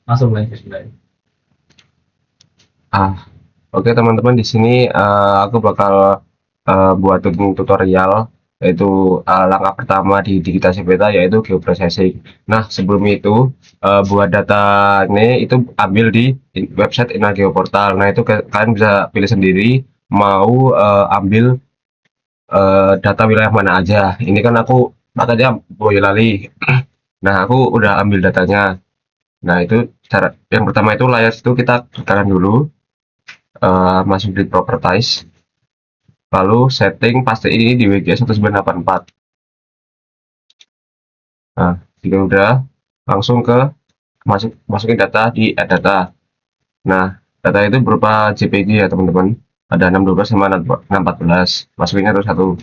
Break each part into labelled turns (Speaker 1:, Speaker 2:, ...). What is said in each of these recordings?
Speaker 1: Langsung mulai bismillah.
Speaker 2: Ah, oke teman-teman, di sini aku bakal buatin tutorial, yaitu langkah pertama di digitasi peta yaitu geoprocessing. Nah, sebelum itu buat data ini itu ambil di website Inageo Portal. Nah, itu kalian bisa pilih sendiri mau ambil data wilayah mana aja. Ini kan aku katanya Boyolali. Nah, aku udah ambil datanya. Nah, itu cara yang pertama itu layers itu kita tekan dulu, masuk di properties, lalu setting pasti ini di WG 1984. Nah, jika udah, langsung ke masukin data di add data. Nah, data itu berupa JPG ya teman-teman, ada 612 sama 614, masukinnya terus satu.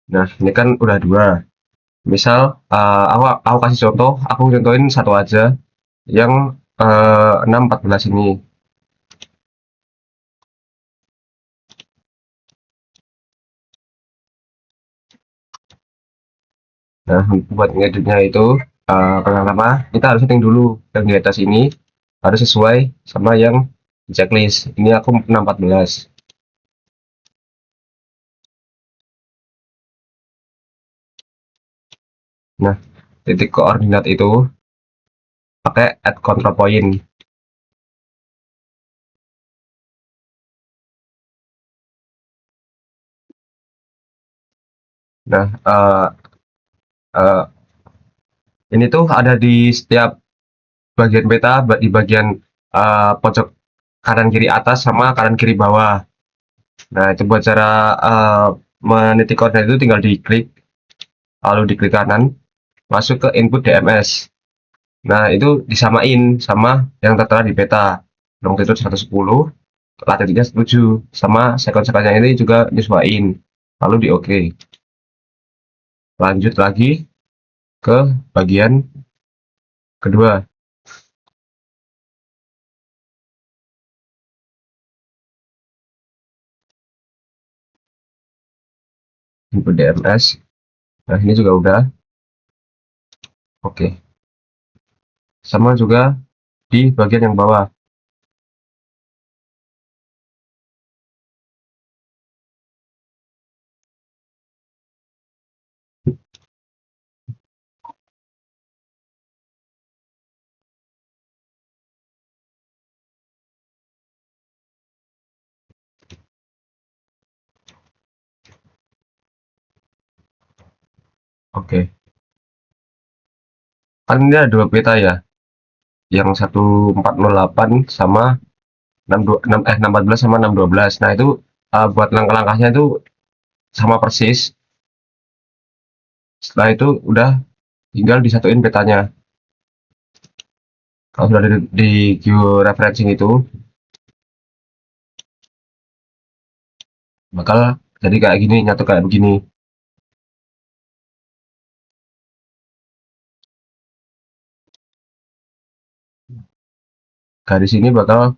Speaker 2: Nah, ini kan udah dua. Misal aku kasih contoh, aku contohin satu aja yang 614 ini. Nah, buat ngeditnya itu pertama kita harus setting dulu yang di atas ini harus sesuai sama yang di checklist. Ini aku 614. Nah, titik koordinat itu pakai add control point. Nah, uh, ini tuh ada di setiap bagian peta, di bagian pojok kanan kiri atas sama kanan kiri bawah. Nah, itu buat cara menitik koordinat itu tinggal diklik, lalu diklik kanan, masuk ke input DMS. Nah, itu disamain sama yang tertera di peta. Longitude 110, latitude 7, sama sekon-sekonnya ini juga nyesuaiin. Lalu di OK. Lanjut lagi ke bagian kedua. Input DMS. Nah, ini juga udah. Oke. Sama juga di bagian yang bawah. Oke. Kan ini ada dua peta ya. Yang 1408 sama 614 sama 612. Nah, itu buat langkah-langkahnya itu sama persis. Setelah itu udah tinggal disatuin petanya. Kalau sudah di georeferencing itu bakal jadi kayak gini, nyatu kayak begini. Garis ini bakal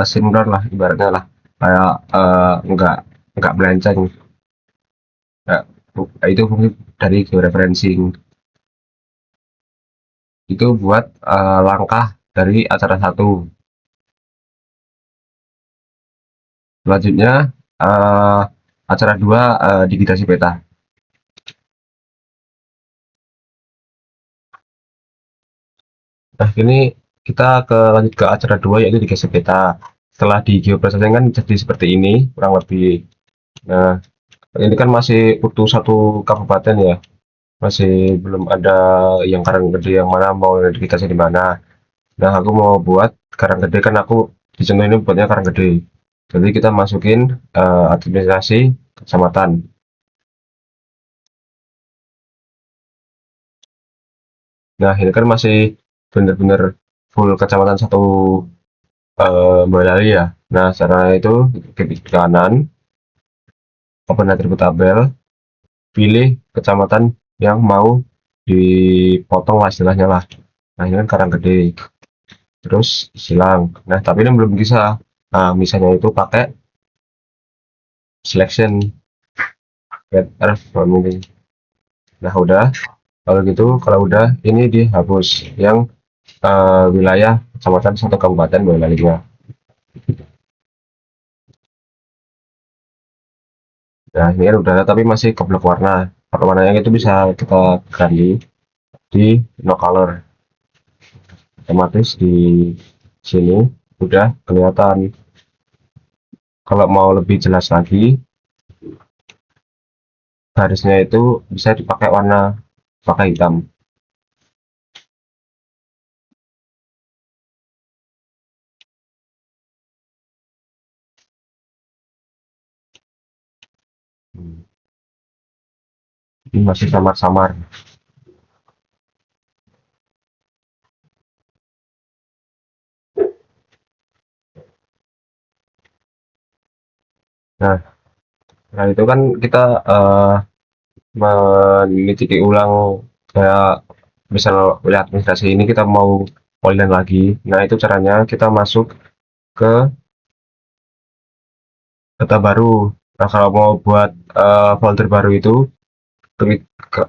Speaker 2: sinkron lah ibaratnya lah, kayak nggak melenceng. Nah, itu fungsi dari georeferencing. Itu buat langkah dari acara satu. Selanjutnya uh, acara dua, digitasi peta. Nah, ini kita lanjut ke acara dua yaitu digitasi peta. Setelah di geoprocessing kan jadi seperti ini kurang lebih. Nah, ini kan masih utuh satu kabupaten ya, masih belum ada yang Karanggede yang mana mau digitasi di mana. Nah, aku mau buat Karanggede, kan aku di channel ini buatnya Karanggede. Jadi kita masukin administrasi kecamatan. Nah, ini kan masih benar-benar full kecamatan satu Boyolali ya. Nah, cara itu klik kanan, open atribut tabel, pilih kecamatan yang mau dipotong lah istilahnya lah. Nah, ini kan Karanggede. Terus silang. Nah, tapi ini belum bisa. Nah, misalnya itu pakai selection get earth farming. Nah udah, kalau gitu kalau udah ini dihapus yang wilayah kecamatan satu kabupaten Boyolalinya. Nah ini kan udah ada tapi masih keblok warna. Warnanya itu bisa kita ganti di no color, otomatis di sini udah kelihatan. Kalau mau lebih jelas lagi, garisnya itu bisa dipakai warna pakai hitam. Ini masih samar-samar. Nah, nah itu kan kita meneliti ulang, kayak misal lihat administrasi ini kita mau polyline lagi. Nah itu caranya kita masuk ke data baru. Nah kalau mau buat folder baru itu, klik ke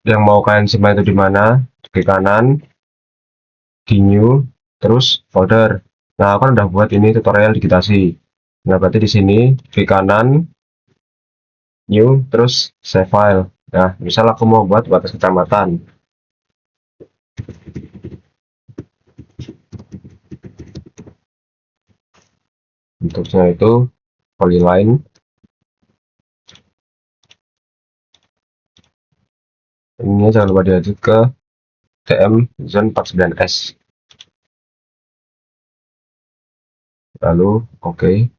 Speaker 2: yang mau kalian simpan itu di mana, klik kanan di new, terus folder. Nah aku kan udah buat ini tutorial digitasi. Nah berarti di sini klik kanan new, terus save file. Nah misal aku mau buat batas kecamatan, bentuknya itu polyline. Ini jangan lupa diedit ke TM zone 49S, lalu oke.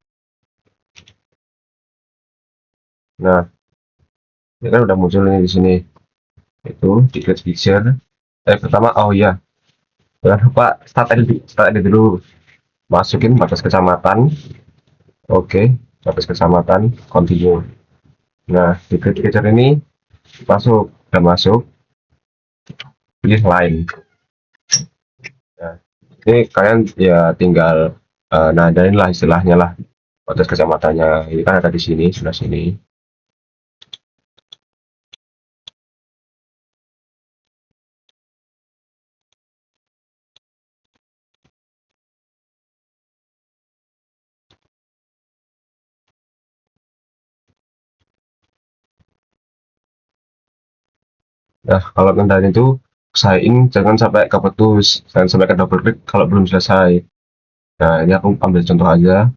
Speaker 2: Nah ini kan udah muncul nih di sini, itu di create feature. Pertama, oh iya, jangan lupa start edit dulu. Masukin batas kecamatan, oke, batas kecamatan, continue. Nah di create feature ini udah masuk, pilih line. Nah ini kalian ya tinggal nadain lah istilahnya lah batas kecamatannya. Ini kan ada di sini, sudah sini. Nah kalau nandain itu usahain jangan sampai keputus, jangan sampai ke double click kalau belum selesai. Nah ini aku ambil contoh aja.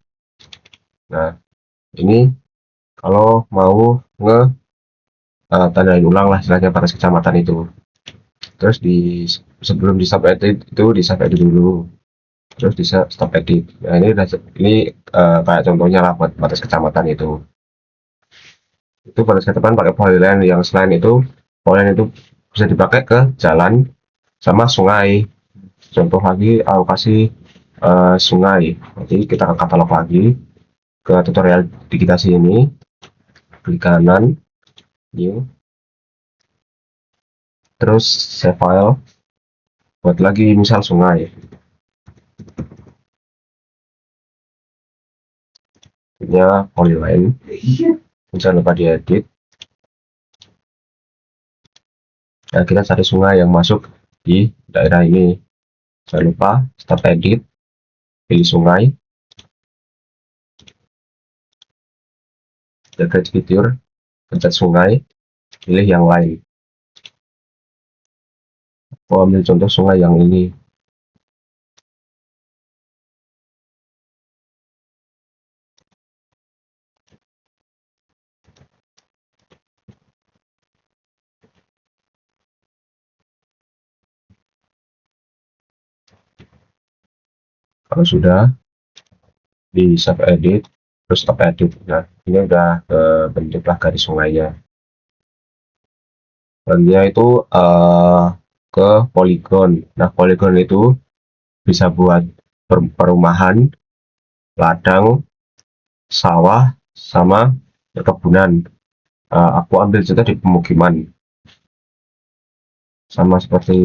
Speaker 2: Nah ini kalau mau nge tandain ulang lah istilahnya batas kecamatan itu, terus sebelum di stop edit itu di save edit dulu, terus di stop edit. Nah ini kayak contohnya lah buat batas kecamatan itu batas kecamatan pakai polyline. Yang selain itu polyline itu bisa dipakai ke jalan sama sungai. Contoh lagi aku kasih sungai. Jadi kita akan katalog lagi ke tutorial digitasi ini, klik kanan new, terus save file, buat lagi misal sungai. Ini polyline, jangan lupa diedit. Nah kita cari sungai yang masuk di daerah ini, jangan lupa start edit, pilih sungai, create feature, pencet sungai, pilih yang lain. Aku ambil contoh sungai yang ini. Kalau sudah di save edit, terus stop edit. Nah ini udah bentuklah garis sungainya. Selanjutnya itu ke poligon. Nah poligon itu bisa buat perumahan, ladang, sawah, sama perkebunan. Aku ambil contoh di pemukiman, sama seperti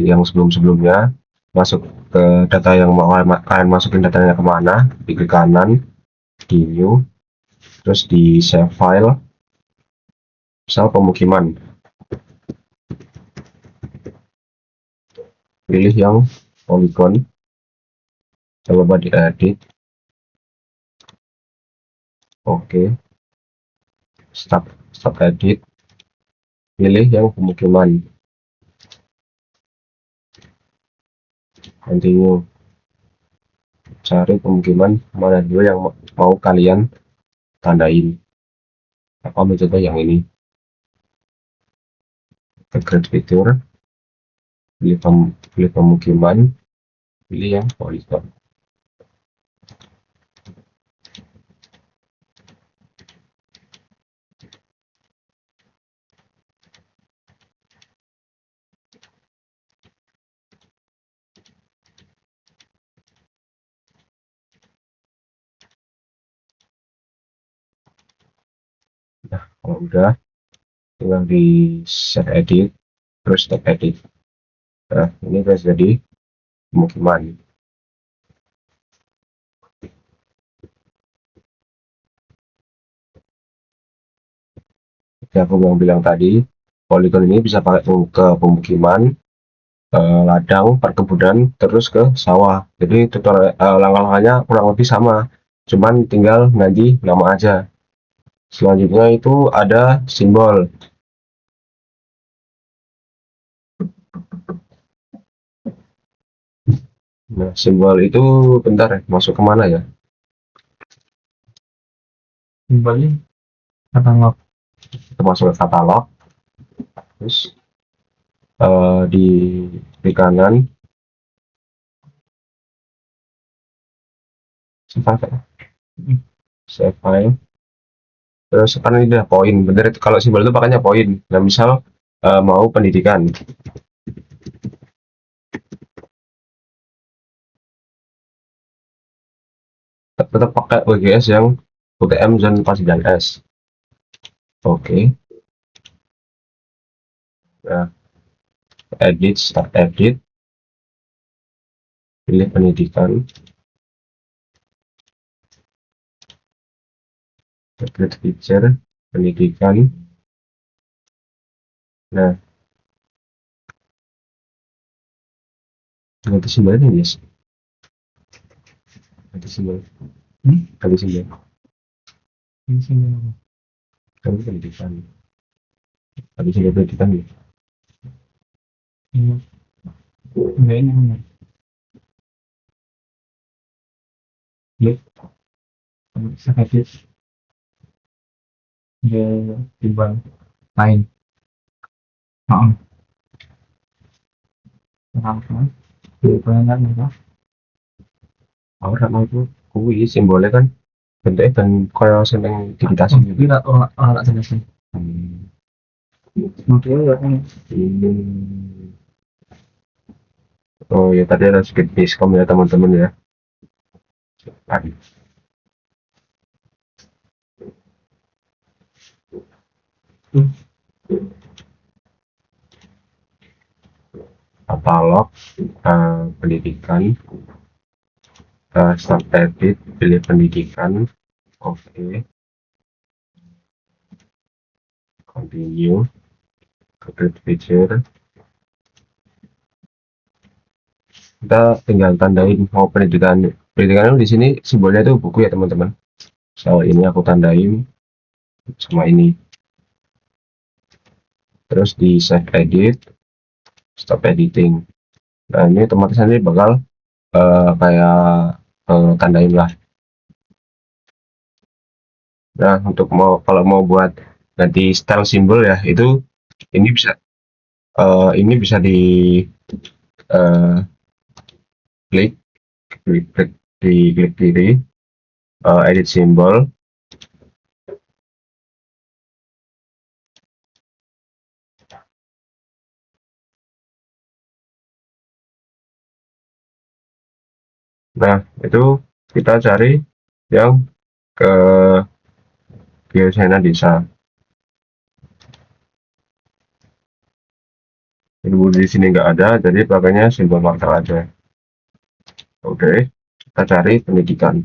Speaker 2: yang sebelum-sebelumnya. Masuk ke data yang mau kalian masukin, datanya kemana, di klik kanan di new, terus di save file, misal pemukiman, pilih yang polygon, coba diedit, oke, stop edit, pilih yang pemukiman, continue, cari pemukiman mana dulu yang mau kalian tandain. Aku ambil contoh yang ini, ke create feature, pilih pemukiman, pilih yang polygon. Nah, kalau udah tinggal di save edit, terus stop edit. Nah, ini sudah jadi pemukiman. Jadi aku mau bilang tadi, polygon ini bisa pakai ke pemukiman, ladang, perkebunan, terus ke sawah. Jadi tutorial langkah-langkahnya kurang lebih sama, cuman tinggal ganti nama aja. Selanjutnya itu ada simbol. Nah, simbol itu bentar ya, masuk kemana ya?
Speaker 1: Simbolnya katalog.
Speaker 2: Kita masuk ke katalog, terus di kanan save file, terus sekarang ini udah poin, bener itu kalau simbol itu pakainya poin. Nah, misal mau pendidikan, tetap pakai WGS yang UTM Zone 49S. Oke. Nah, edit, start edit, pilih pendidikan, create feature, pendidikan. Nah, ganti simbolnya guys, ganti simbol, ganti simbol,
Speaker 1: Ini simbol apa?
Speaker 2: ganti pendidikan, ganti simbol pendidikan ya.
Speaker 1: Ini enggak, ini benar. Klik save edit, dia simbol lain. Langsung simbolnya apa?
Speaker 2: Ora mau itu kuwi simbolnya kan bentuknya kan kaya seneng digitasi gitu.
Speaker 1: Tidak, orang selesai.
Speaker 2: Hmm.
Speaker 1: Makanya ya kan.
Speaker 2: Oh ya, tadi ada sedikit miskom ya teman-teman ya. Tadi. Katalog, pendidikan, start edit, pilih pendidikan, oke, continue, create feature, kita tinggal tandain mau pendidikan. Pendidikan di sini simbolnya itu buku ya teman-teman. So ini aku tandain sama ini, terus di save edit, stop editing. Nah, ini otomatis nanti bakal kayak tandain lah. Nah, untuk kalau mau buat ganti style simbol ya, itu ini bisa di eh, klik di klik kiri, edit simbol. Nah, itu kita cari yang ke biasanya desa. Di sini nggak ada, jadi pakainya simbol marker aja. Oke, kita cari pendidikan.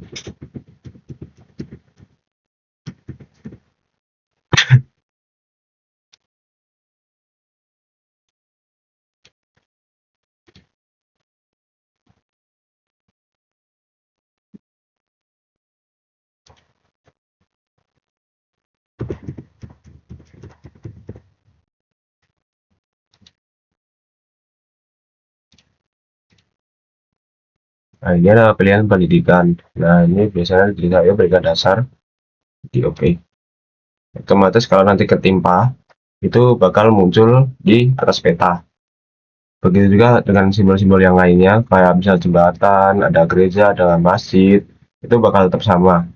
Speaker 2: Nah, ini ada pilihan pendidikan. Nah, ini biasanya di saya berikan dasar di oke. Otomatis kalau nanti ketimpa, itu bakal muncul di atas peta. Begitu juga dengan simbol-simbol yang lainnya, kayak misal jembatan, ada gereja, ada masjid, itu bakal tetap sama.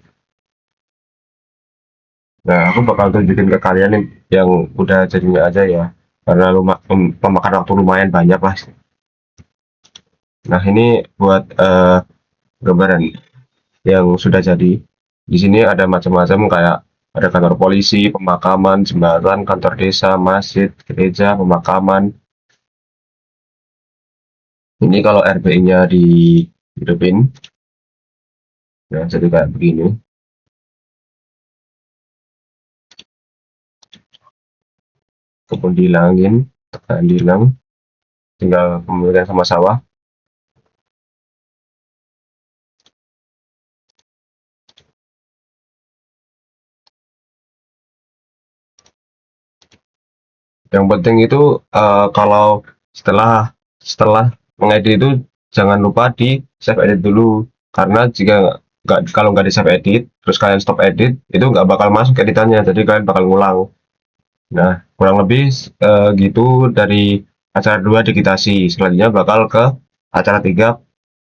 Speaker 2: Nah, aku bakal tunjukin ke kalian yang udah jadinya aja ya, karena memakan waktu lumayan banyak lah. Nah, ini buat gambaran yang sudah jadi. Di sini ada macam-macam kayak ada kantor polisi, pemakaman, jembatan, kantor desa, masjid, gereja, pemakaman. Ini kalau RBI-nya dihidupin, nah jadi kayak begini. Kebun dihilangin, tekan dihilang, tinggal pemilihan sama sawah. Yang penting itu kalau setelah setelah mengedit itu jangan lupa di save edit dulu, karena jika nggak kalau nggak di save edit terus kalian stop edit itu nggak bakal masuk editannya, jadi kalian bakal ngulang. Nah, kurang lebih gitu dari acara 2 digitasi. Selanjutnya bakal ke acara 3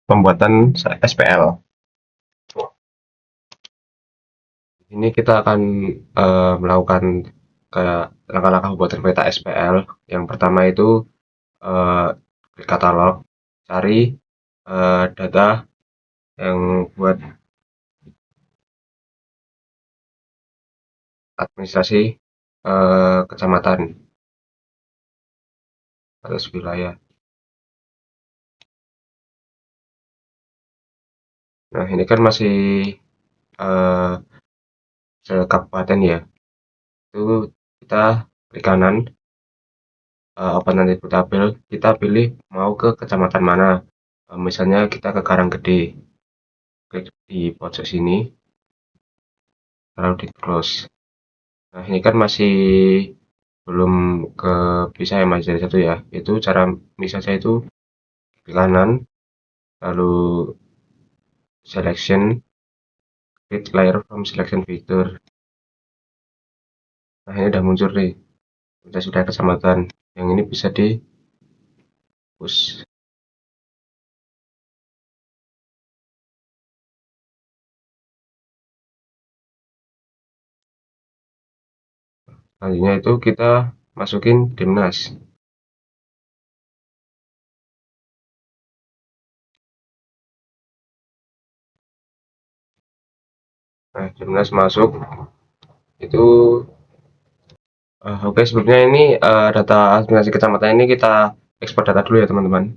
Speaker 2: pembuatan SPL. Ini kita akan melakukan kayak langkah-langkah pembuatan peta SPL. Yang pertama itu klik katalog, cari data yang buat administrasi kecamatan atau wilayah. Nah, ini kan masih kabupaten ya. Itu kita klik kanan, open nanti tabel, kita pilih mau ke kecamatan mana. Misalnya kita ke Karanggede, klik di pojok sini, lalu di close. Nah, ini kan masih belum ke bisa ya Mas dari satu ya. Itu cara misalnya itu klik kanan, lalu selection, create layer from selection feature. Nah, ini udah muncul nih. Kita sudah kecamatan. Yang ini bisa di push. Selanjutnya itu kita masukin Dimnas. Nah, Dimnas masuk. Itu oke, sebelumnya ini data administrasi kecamatan ini kita ekspor data dulu ya teman-teman.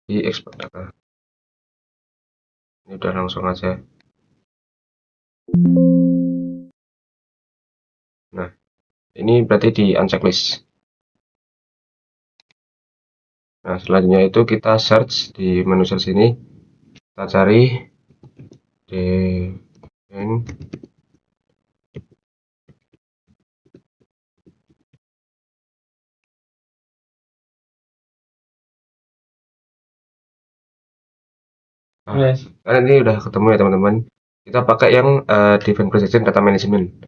Speaker 2: Di ekspor data. Ini udah langsung aja. Nah, ini berarti di unchecklist. Nah, selanjutnya itu kita search di menu search ini. Kita cari DN. Nah, ini udah ketemu ya teman-teman. Kita pakai yang Define Precision Data Management.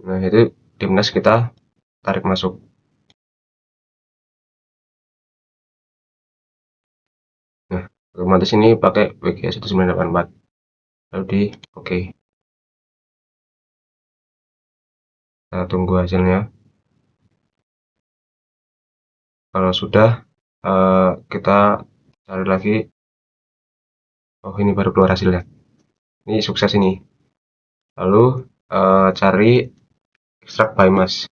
Speaker 2: Nah, itu Dimnas kita tarik masuk. Nah, otomatis ini pakai WGA 1984. Lalu di oke. Kita tunggu hasilnya. Kalau sudah, kita cari lagi. Oh, ini baru keluar hasilnya. Ini sukses ini. Lalu cari extract by mass.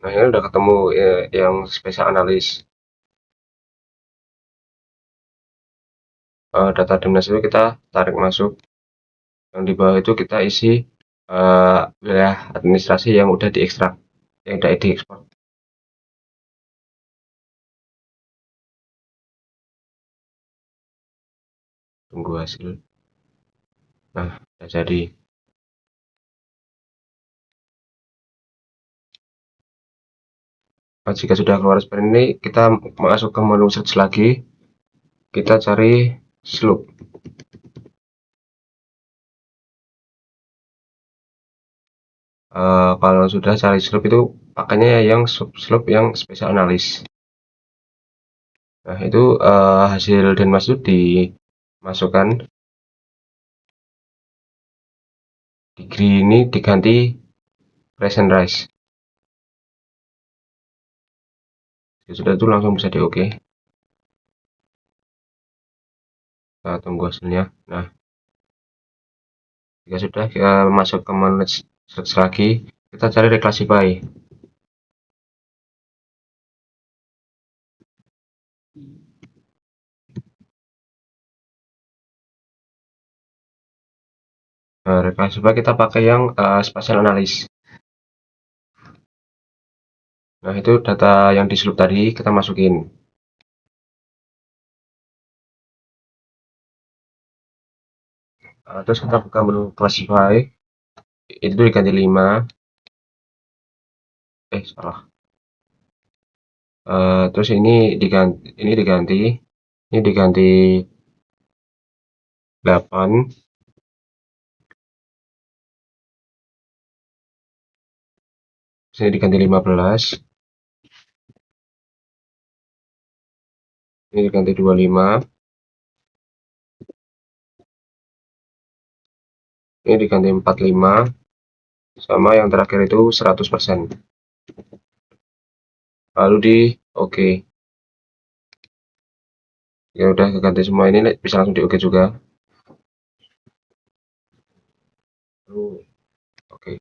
Speaker 2: Nah, ini udah ketemu yang spesial analis. Data dinas itu kita tarik masuk, yang di bawah itu kita isi wilayah administrasi yang udah diekstrak, yang udah diekspor. Tunggu hasil. Nah, udah jadi. Nah, jika sudah keluar seperti ini, kita masuk ke menu search lagi, kita cari slope. Kalau sudah cari slope itu pakainya yang slope yang special analysis. Nah, itu hasil Denmas itu dimasukkan. Degree ini diganti present rise. Ya, sudah itu langsung bisa di OK. Kita tunggu hasilnya. Nah, jika sudah kita masuk ke menu search lagi, kita cari reclassify. Nah, reclassify kita pakai yang spatial analysis. Nah, itu data yang di slope tadi kita masukin. Terus kita buka menu classify, itu diganti 5. Salah. Terus ini diganti 8. Terus ini diganti 15. Ini diganti 25. Ini diganti 45. Sama yang terakhir itu 100%. Lalu di OK. Ya udah keganti semua, ini bisa langsung di OK juga. Lalu OK.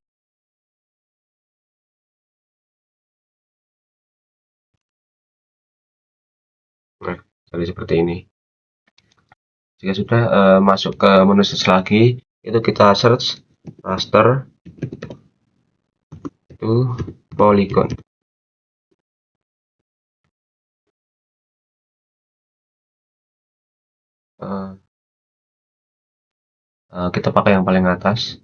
Speaker 2: Nah, jadi seperti ini. Jika sudah masuk ke menu search lagi, itu kita search raster to polygon. Kita pakai yang paling atas.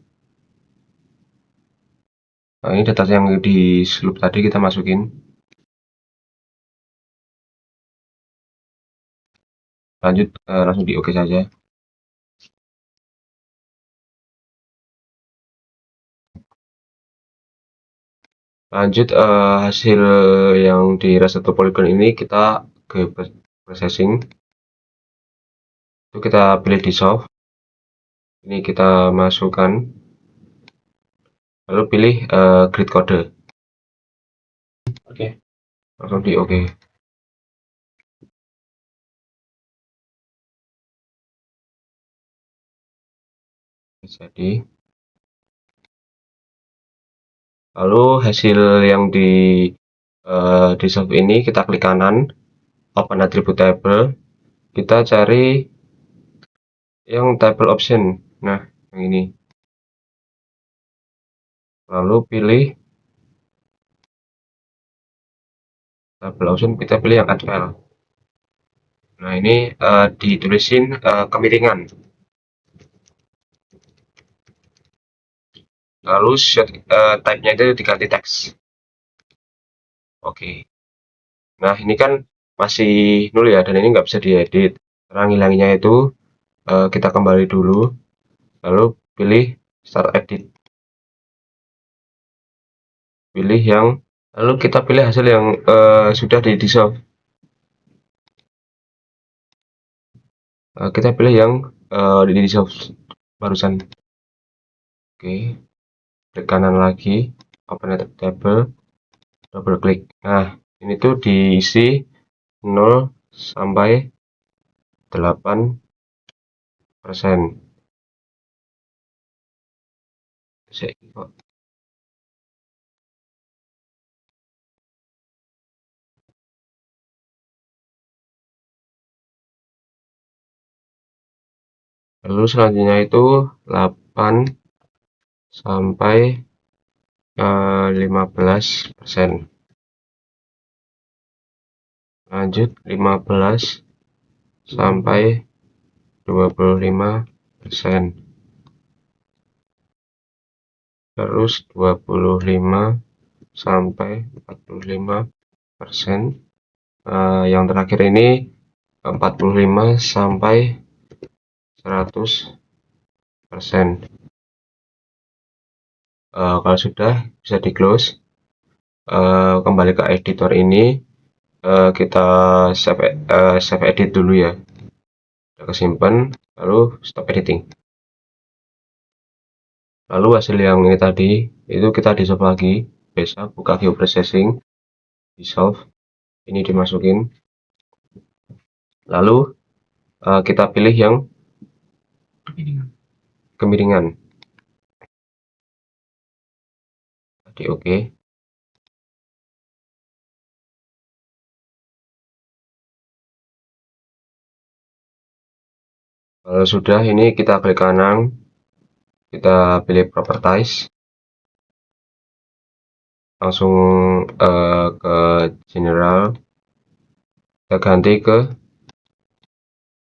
Speaker 2: Nah, ini data yang di slope tadi kita masukin. Lanjut, langsung di OK saja. Lanjut, hasil yang di raster to polygon ini kita ke processing. Itu kita pilih dissolve. Ini kita masukkan. Lalu pilih grid code. Oke. Langsung di OK. Jadi, lalu hasil yang di dissolve ini kita klik kanan, open attribute table, kita cari yang table option. Nah, yang ini. Lalu pilih table option, kita pilih yang add file. Nah, ini ditulisin kemiringan. Lalu type-nya itu diganti teks. Oke. Nah, ini kan masih nul ya, dan ini nggak bisa diedit. Cara ngilanginnya itu kita kembali dulu, lalu pilih start edit. Pilih yang, lalu kita pilih hasil yang sudah di dissolve. Kita pilih yang di dissolve barusan. Oke. Klik kanan lagi, open table, double klik. Nah, ini tuh diisi 0 sampai 8%. Lalu selanjutnya itu 8 sampai 15%. Lanjut 15 sampai 25%. Terus 25 sampai 45%. Yang terakhir ini 45 sampai 100%. Kalau sudah bisa di close. Kembali ke editor ini, kita save edit dulu ya. Udah kesimpan, lalu stop editing. Lalu hasil yang ini tadi itu kita di save lagi, bisa buka geoprocessing, di solve, ini dimasukin, lalu kita pilih yang kemiringan. Tadi oke. Kalau sudah, ini kita klik kanan, kita pilih properties, langsung ke general, kita ganti ke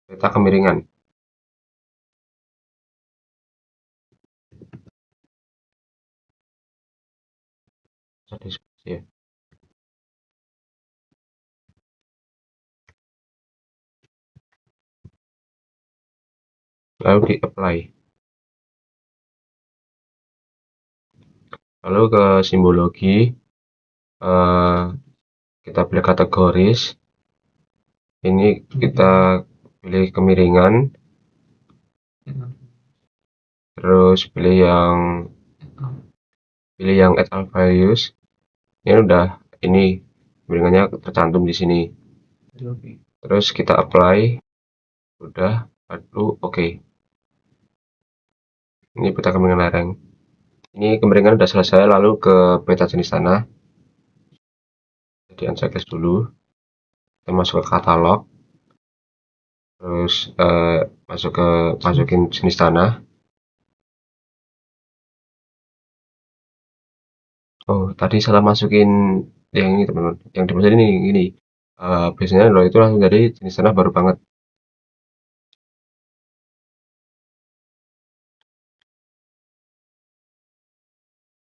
Speaker 2: peta kemiringan. Ya. Lalu di apply. Lalu ke simbologi, kita pilih kategoris, ini kita pilih kemiringan, terus pilih yang add all values. Ini udah, ini kemiringannya tercantum di sini. Terus kita apply, udah, lalu oke. Ini peta kemiringan lereng. Ini kemiringan udah selesai, lalu ke peta jenis tanah. Jadi unchecklist dulu, kita masuk ke katalog, terus masukin jenis tanah. Oh, tadi salah masukin yang ini teman-teman, yang dimaksud ini biasanya lo itu langsung dari jenis tanah baru banget.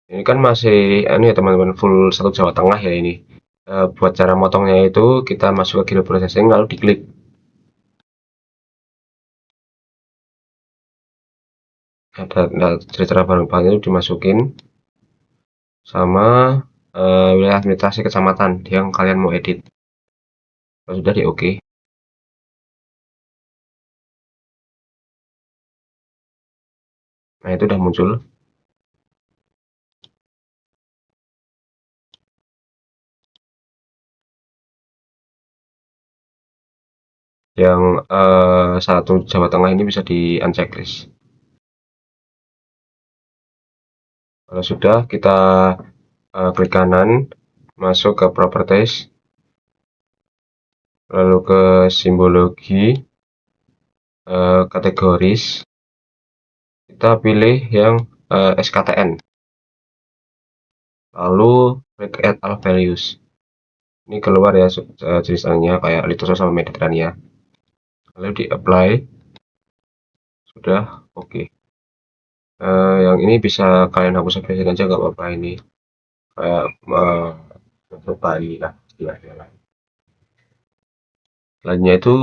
Speaker 2: Ini kan masih ini ya teman-teman, full satu Jawa Tengah ya ini. Buat cara motongnya itu kita masuk ke geoprocessing lalu diklik. Ada cara baru banget itu dimasukin sama wilayah administrasi kecamatan yang kalian mau edit. Kalau sudah di oke. Nah, itu udah muncul. Yang satu Jawa Tengah ini bisa di unchecklist. Kalau sudah, kita klik kanan, masuk ke properties, lalu ke simbologi, kategoris, kita pilih yang SKTN, lalu klik add all values. Ini keluar ya jenisnya kayak Lithosa sama Mediterania. Lalu di apply, sudah oke. Yang ini bisa kalian hapus aja nggak apa-apa, ini kayak mencoba lah istilahnya. Selanjutnya itu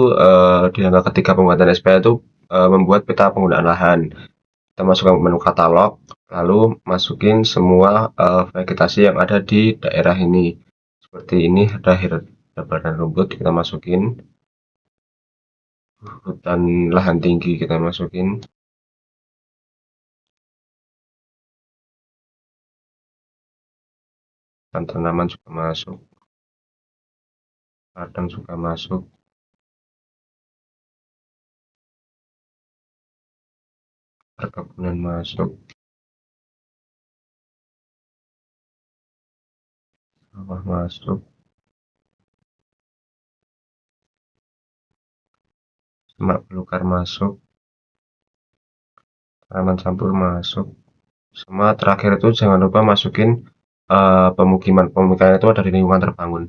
Speaker 2: di langkah ketiga pembuatan SPA itu membuat peta penggunaan lahan. Kita masukkan menu katalog, lalu masukin semua vegetasi yang ada di daerah ini. Seperti ini ada dan rumput, kita masukin. Hutan lahan tinggi kita masukin. Dan tanaman juga masuk. Ladang juga masuk. Perkebunan masuk. Sawah masuk. Semak belukar masuk. tanaman campur masuk. Sama terakhir itu jangan lupa masukin pemukiman. Pemukiman itu ada di lingkungan terbangun.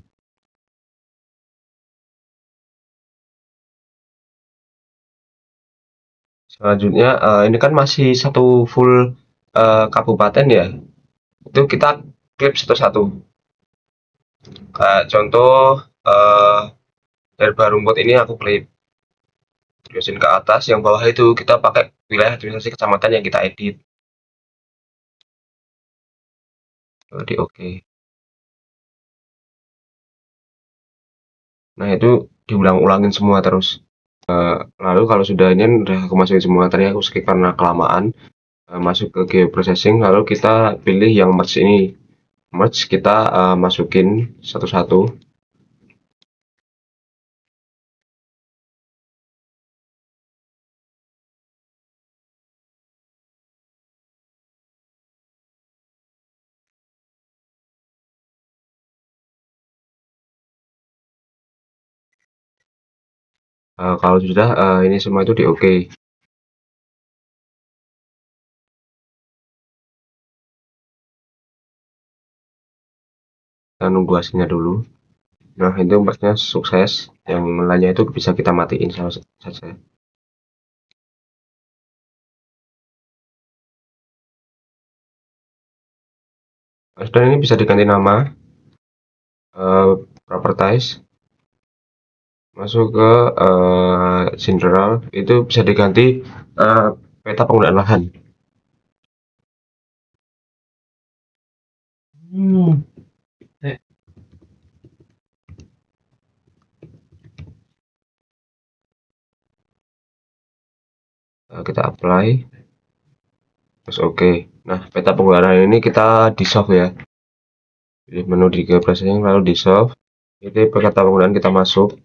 Speaker 2: Selanjutnya ini kan masih satu full kabupaten ya. Itu kita klip satu-satu. Kayak contoh herba rumput ini aku klip. Terusin ke atas, yang bawah itu kita pakai wilayah administrasi kecamatan yang kita edit. Di oke. Nah itu diulang-ulangin semua terus. Lalu kalau sudah ini udah aku masukin semua, tadi aku skip karena kelamaan. Masuk ke geoprocessing, lalu kita pilih yang merge ini. Merge kita masukin satu-satu. Kalau sudah ini semua itu di oke. Kita nunggu hasilnya dulu. Nah itu merge-nya sukses, yang lainnya itu bisa kita matiin saja. Sudah, ini bisa diganti nama, properties, masuk ke general, itu bisa diganti peta penggunaan lahan. Kita apply, terus oke. Nah peta penggunaan ini kita di solve ya. Pilih menu di geoprocessing lalu di solve. Ini peta penggunaan kita masuk.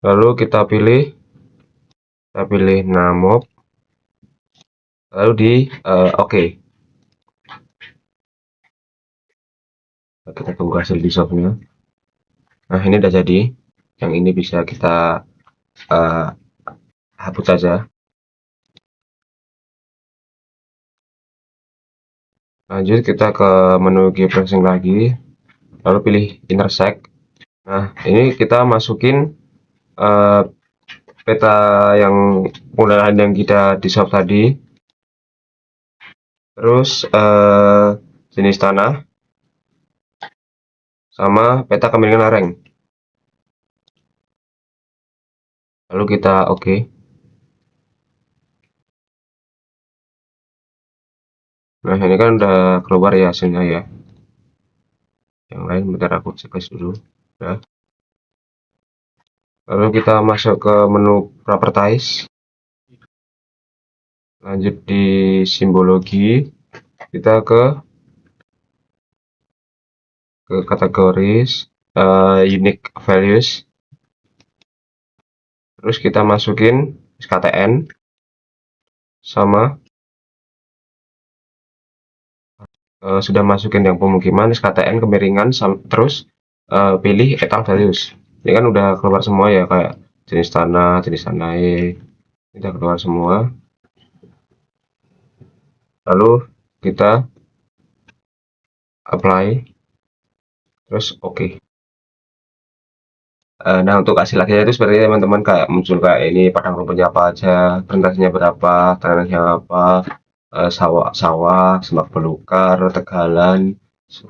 Speaker 2: Lalu kita pilih namob, lalu di oke. Kita tunggu hasil di solve-nya. Nah ini udah jadi. Yang ini bisa kita uh, hapus saja. Lanjut kita ke menu geoprocessing lagi, lalu pilih intersect. Nah ini kita masukin uh, peta yang penggunaan yang kita di solve tadi, terus jenis tanah sama peta kemiringan lereng, lalu kita oke. Nah ini kan udah keluar ya hasilnya ya. Yang lain bentar aku cek dulu. Nah, lalu kita masuk ke menu properties, lanjut di simbologi, kita ke kategoris, unique values, terus kita masukin SKTN sama sudah masukin yang pemukiman, SKTN, kemiringan, terus pilih etal values. Ini kan udah keluar semua ya, kayak jenis tanah, jenis tanah ini udah keluar semua. Lalu kita apply, terus oke. Nah untuk hasil akhirnya itu seperti teman-teman, kayak muncul kayak ini padang rumputnya apa aja, persentasenya berapa, tanahnya apa, sawah, semak belukar, tegalan,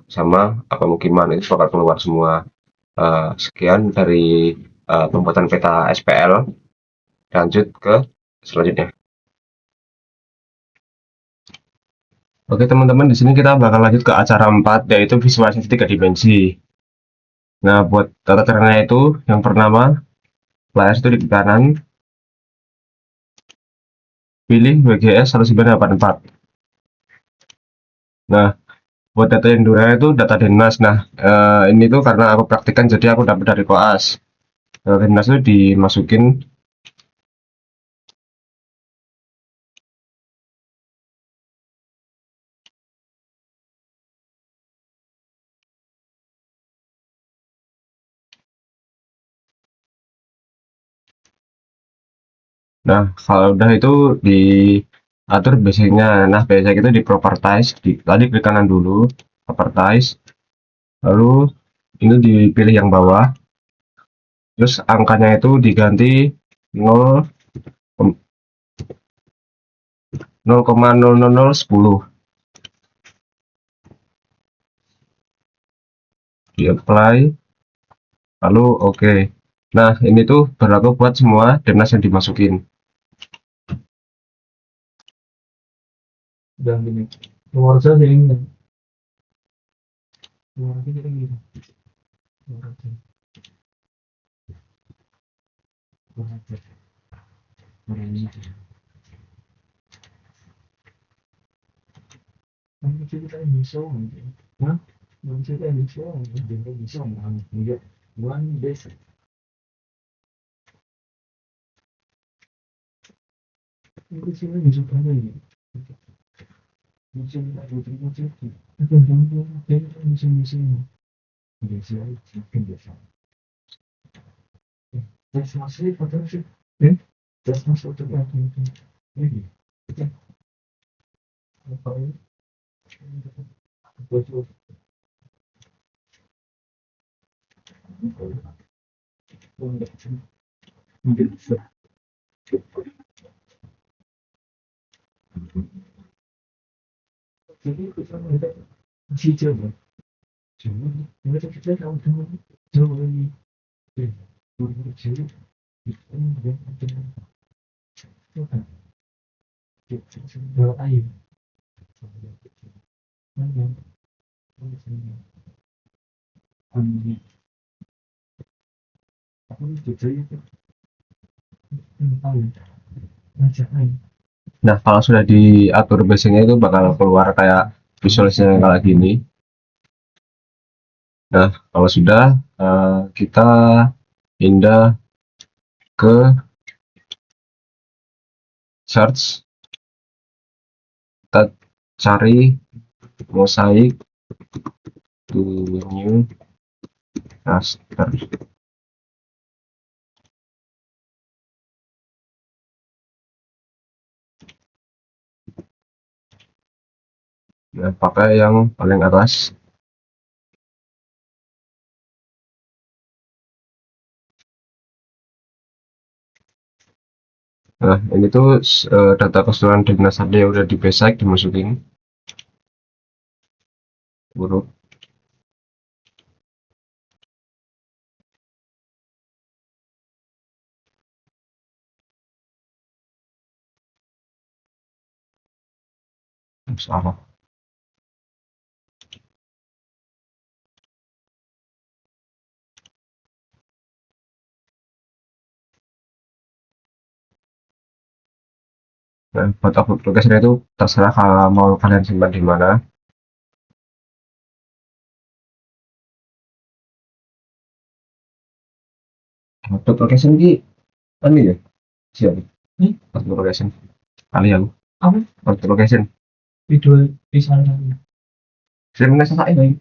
Speaker 2: sama pemukiman itu bakal keluar semua. Sekian dari pembuatan peta SPL. Lanjut ke selanjutnya. Oke teman-teman, di sini kita bakal lanjut ke acara 4, yaitu visualisasi 3 dimensi. Nah buat tata caranya itu yang pertama, layar itu di kanan, pilih WGS 1984. Nah buat data yang duranya itu data dinas. Nah ini tuh karena aku praktikan jadi aku dapat dari koas. Data dinas itu dimasukin. Nah, kalau udah itu diatur basicnya. Nah, basic itu di properties, tadi klik kanan dulu, properties, lalu ini dipilih yang bawah, terus angkanya itu diganti 0, 0,00010, di apply, lalu oke. Nah, ini tuh berlaku buat semua DNAS yang dimasukin.
Speaker 1: Udah gini. Keluar saja ini. Keluar aja kita gitu. Keluar aja. Keluar aja. Keluar aja. Kan kita bisa gitu. Hah? Belum kita bisa. Kita bisa ngomong. Enggak. Bukan desa. Itu sih bisa pada ini. Bisa nggak bisa bisa. Itu jangan bisa bisa. Bisa itu bisa. Das masih foto sih. Das masih foto lagi. Ini. Apa ini? Foto. Mungkin bisa. Jadi kita ada cicil kan. Cuma kita tahu tahu ini. Jadi kita ada air.
Speaker 2: Nah, kalau sudah diatur basicnya itu bakal keluar kayak visualisasinya kayak gini. Nah, kalau sudah kita pindah ke search, kita cari mosaic to new raster. Nah, pakai yang paling atas. Nah, ini tuh data keseluruhan DNAS yang udah di basic dimasukin. Buruk. Salah. Nah, buat upload location itu terserah kalau mau kalian simpan di mana. Upload location di ini ya, siap. Upload location. Kalian.
Speaker 1: Apa?
Speaker 2: Upload location.
Speaker 1: Video di sana.
Speaker 2: Saya nggak ini.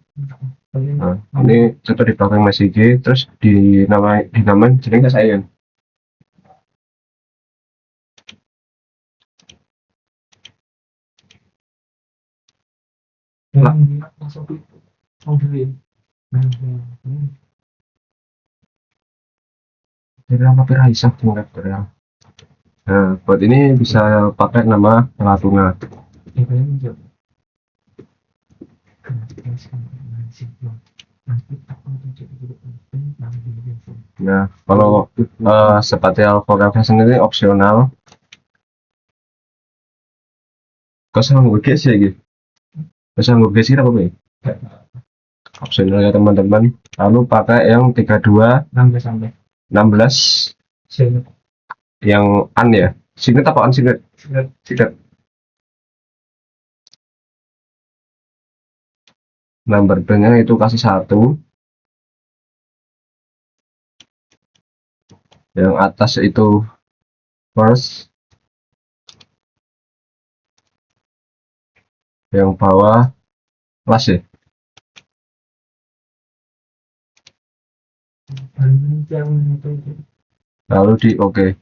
Speaker 2: Nah, ini contoh di belakang Mas IG, terus dinamain jadi nggak saya.
Speaker 1: Masuk itu. Orderin.
Speaker 2: Dari nama Piraisa tingkat dari. Nah, buat ini bisa pakai nama Pelatuna. Nah, kalau spatial forecasting ini opsional. Kau sanggup guys ya gitu. Kau sanggup guys apa nih? Opsional ya teman-teman. Lalu pakai yang 32 16 yang an ya. Singkat apa an singkat? Singkat. Number nya itu kasih 1. Yang atas itu first, yang bawah last ya. Lalu di oke.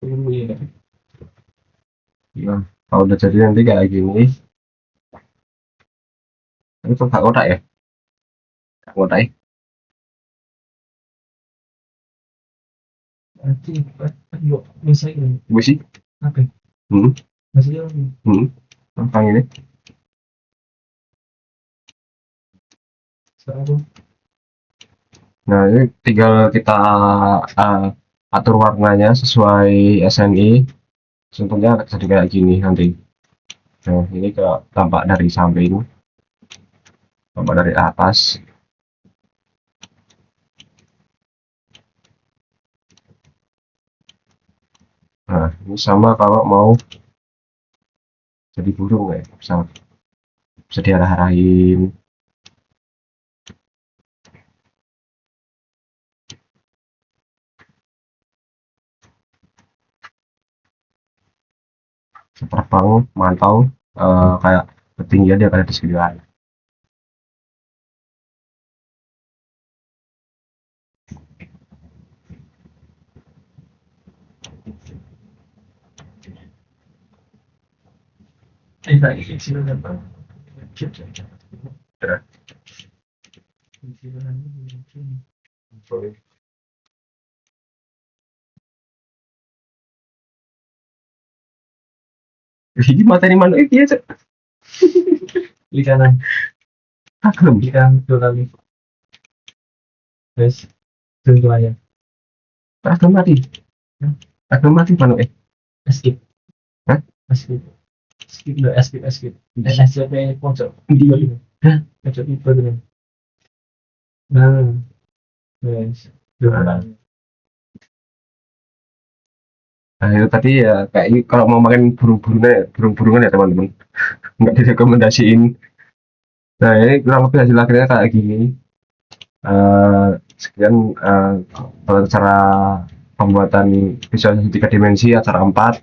Speaker 1: Dulu ya.
Speaker 2: Nah, kalau udah jadi nanti kayak gini, itu kok gak kotak ya? Gak kotak ya?
Speaker 1: Berarti yuk misalnya
Speaker 2: Gue sih,
Speaker 1: apa?
Speaker 2: hmm,
Speaker 1: Maksudnya
Speaker 2: hmm, tentang ini.
Speaker 1: soal
Speaker 2: Nah, ini tinggal kita uh, atur warnanya sesuai SNI. Contohnya jadi kayak gini nanti. Nah, ini ke tampak dari samping, tampak dari atas. Nah, ini sama kalau mau jadi burung ya, bisa diarah-arahin. Terbang, mantau, kayak ketinggian dia kayak di sekitar.
Speaker 1: tidak kecil apa? Kecil.
Speaker 2: Ya.
Speaker 1: Kecilan mungkin.
Speaker 2: Sorry. Ini materi mana iki ya, Cek?
Speaker 1: Di kanan,
Speaker 2: Kagem.
Speaker 1: di kanan dua kali. Terus tunggu aja.
Speaker 2: Kagem mati. Kagem mati mana
Speaker 1: Skip,
Speaker 2: Hah?
Speaker 1: skip, skip lo, skip, skip. SCP pojok.
Speaker 2: Di.
Speaker 1: Itu,
Speaker 2: Hah?
Speaker 1: pojok itu dulu. Nah, terus dua
Speaker 2: Nah,
Speaker 1: kali.
Speaker 2: nah, itu tadi ya kayak ini kalau mau makan burung-burungan ya teman-teman. Nggak direkomendasiin. Nah, ini kurang lebih hasil akhirnya kayak gini. Sekian kalau cara pembuatan visualisasi tiga dimensi acara 4.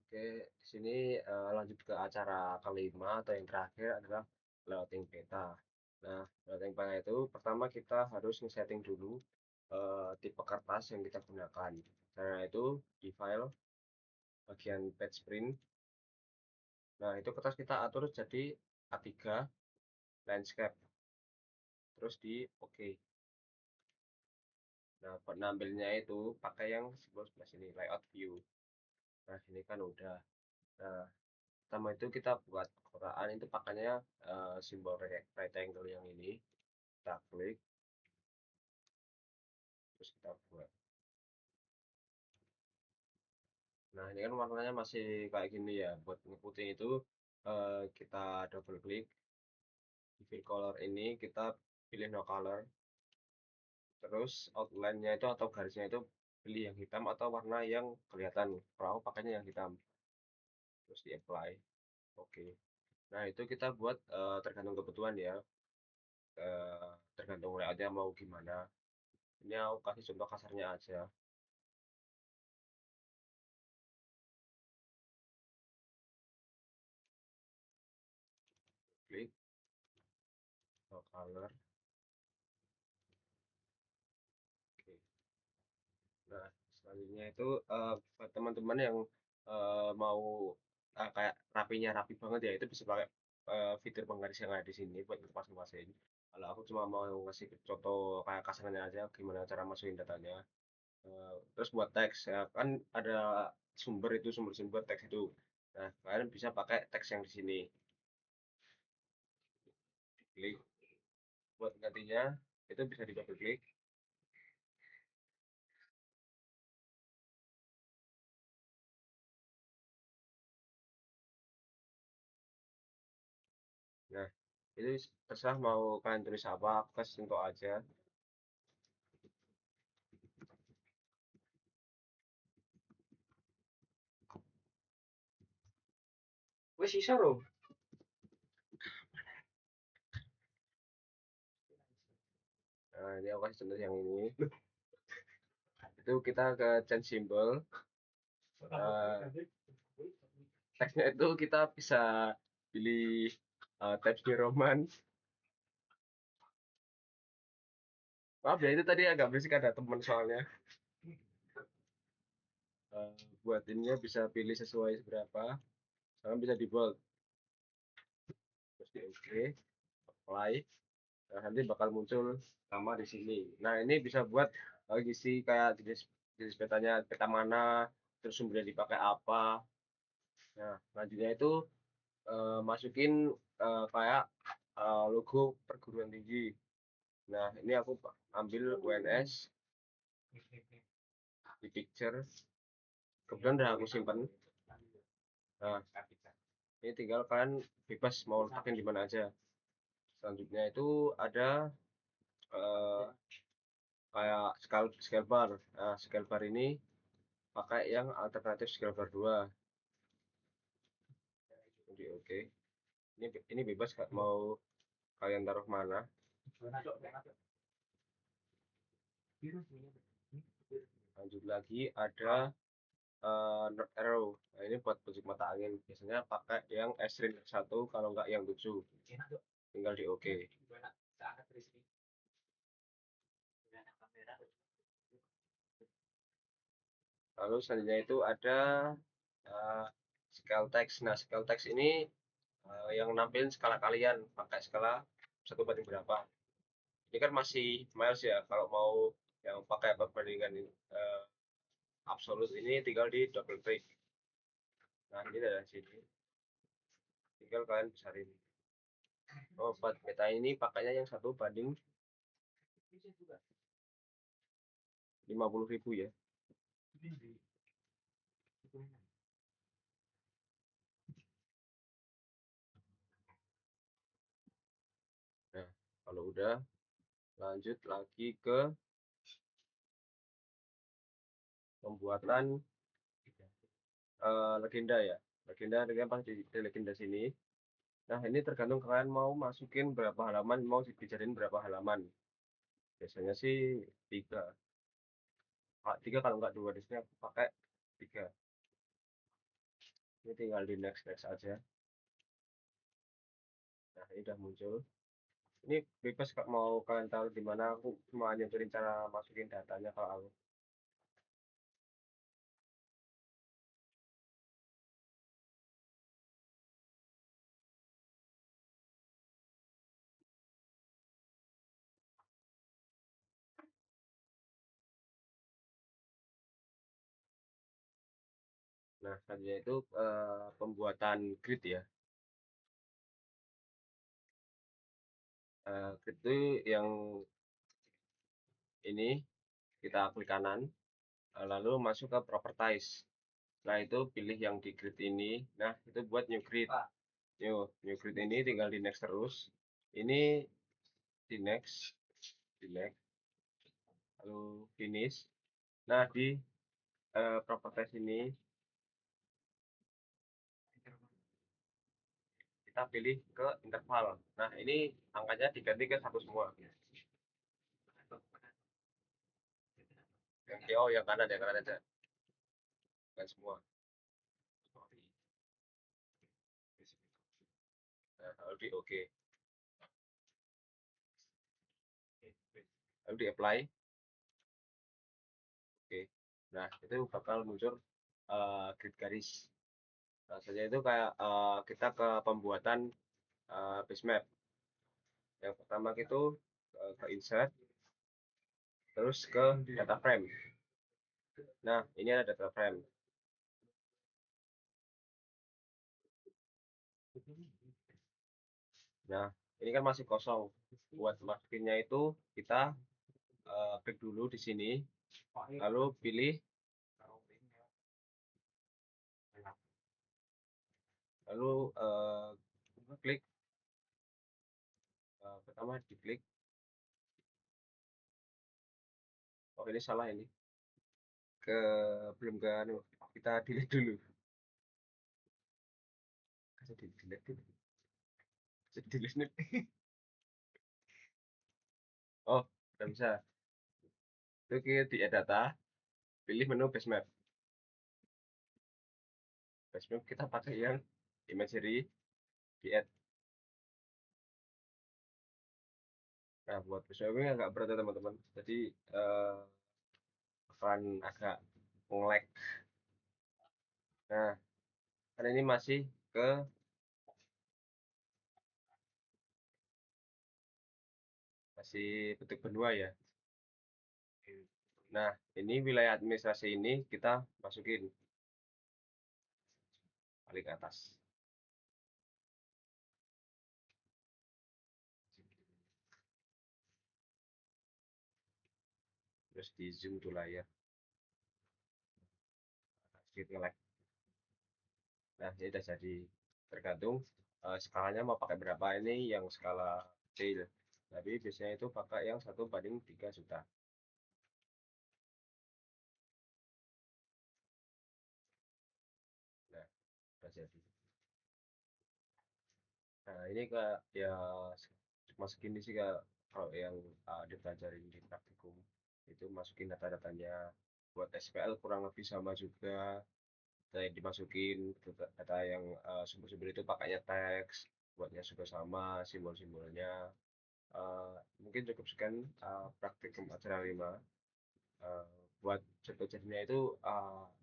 Speaker 2: Oke, di sini lanjut ke acara kelima atau yang terakhir adalah layouting peta. Nah, layouting peta itu pertama kita harus nge-setting dulu tipe kertas yang kita gunakan. Karena itu di file bagian page print. Nah, itu kertas kita atur jadi A3 landscape. Terus di OK. Nah, buat nampilnya itu pakai yang sebelah sini layout view. Nah, ini kan udah. Nah, pertama itu kita buat kotaan itu pakainya simbol rectangle yang ini. Kita klik, terus kita buat. Nah, ini kan warnanya masih kayak gini ya. Buat ngikutin itu kita double klik di fill color ini, kita pilih no color. Terus outline-nya itu atau garisnya itu pilih yang hitam atau warna yang kelihatan. Kalau aku pakainya yang hitam. Terus di apply. Oke. Nah, itu kita buat tergantung kebutuhan ya. Tergantung layoutnya mau gimana. Ini aku kasih contoh kasarnya aja. Klik no color. Oke. Nah, selanjutnya itu buat teman-teman yang mau kayak rapinya rapi banget ya, itu bisa pakai fitur penggaris yang ada di sini buat masing-masing. Kalau aku cuma mau ngasih contoh kayak kasarnya aja gimana cara masukin datanya. Terus buat teks ya kan ada sumber itu sumber-sumber teks itu. Nah, kalian bisa pakai teks yang di sini. Klik buat gantinya itu bisa di double klik. Nah, itu terserah mau kalian tulis apa, aku kasih contoh aja. Wes bisa loh. Nah, ini aku kasih contoh yang ini. Itu kita ke change symbol. Eh, Teksnya itu kita bisa pilih Times New Roman. Maaf ya, itu tadi agak berisik, ada teman soalnya. Buat ininya bisa pilih sesuai seberapa, sekarang bisa di bold, terus di oke, apply. Nah, nanti bakal muncul nama di sini. Nah, ini bisa buat isi kayak jenis jenis petanya, peta mana, terus sumbernya dipakai apa. Nah, selanjutnya itu masukin kayak logo perguruan tinggi. Nah, ini aku ambil UNS di picture. Kebetulan udah aku simpan. Nah, ini tinggal kalian bebas mau letakin di mana aja. Selanjutnya itu ada eh, kayak scale bar. Nah, scale bar ini pakai yang alternatif scale bar 2. Jadi oke. Ini bebas Kak, mau kalian taruh mana. Lanjut lagi ada North Arrow. Nah, ini buat pojok mata angin. Biasanya pakai yang S-ring 1, kalau nggak yang 7. Tinggal di oke. Lalu selanjutnya itu ada uh, scale text. Nah, scale text ini yang nampilin skala kalian pakai skala 1 banding berapa. Ini kan masih miles ya. Kalau mau yang pakai perbandingan absolut ini tinggal di double click. Nah, ini dari sini. Tinggal kalian besarin. Oh, buat meta ini pakainya yang 1 banding 50.000 ya. Nah, kalau udah lanjut lagi ke pembuatan legenda ya. Legenda dengan pas di legenda sini. Nah, ini tergantung kalian mau masukin berapa halaman, mau dijadiin berapa halaman. Biasanya sih 3. 3 kalau nggak 2, di sini aku pakai 3. Ini tinggal di next next aja. Nah, ini udah muncul. Ini bebas Kak, mau kalian taruh di mana, aku cuma nyentuhin cara masukin datanya kalau aku. Nah, selanjutnya itu pembuatan grid ya. Grid itu yang ini kita klik kanan, lalu masuk ke properties. Nah, itu pilih yang di grid ini. Nah, itu buat new grid. New grid ini tinggal di next terus. Ini di next, di next, lalu finish. Nah, di properties ini kita pilih ke interval. Nah, ini angkanya diganti ke 1 semua. Yang kanan ya, kanan aja. Bukan semua. Nah, lalu di oke. Lalu di apply. Oke. Nah, itu bakal muncul grid garis. Rasanya itu kayak kita ke pembuatan base map. Yang pertama itu ke insert, terus ke data frame. Nah, ini ada data frame. Nah, ini kan masih kosong. Buat masukinnya itu kita klik dulu di sini, lalu pilih, lalu klik pertama diklik. Oh, ini salah ini. Ke belum ke anu, kita delete dulu. Kasih delete dulu. Kasih delete nih. Oh, udah bisa. Itu kita di add data, pilih menu base map. Base map kita pakai yang imagery, di add. Nah, buat visual ini agak berat ya teman-teman. Jadi akan agak nge-lag. Nah, karena ini masih bentuk benua ya. Nah, ini wilayah administrasi ini kita masukin paling atas. Terus di zoom tuh layar. Sedikit nge-lag. Nah, ini udah jadi. Tergantung skalanya mau pakai berapa, ini yang skala kecil. Tapi biasanya itu pakai yang 1/3 juta. Nah, udah jadi. Nah, ini Kak ya cuma segini sih Kak, kalau yang dipelajarin di praktikum itu masukin data-datanya. Buat SPL kurang lebih sama juga. Data yang dimasukin, data yang sumber-sumber itu pakainya teks, buatnya juga sama, simbol-simbolnya. Mungkin cukup sekian praktikum acara 5. Buat jadwal-jadwalnya itu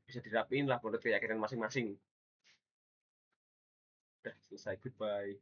Speaker 2: bisa dirapiin lah menurut keyakinan masing-masing. Udah selesai, goodbye.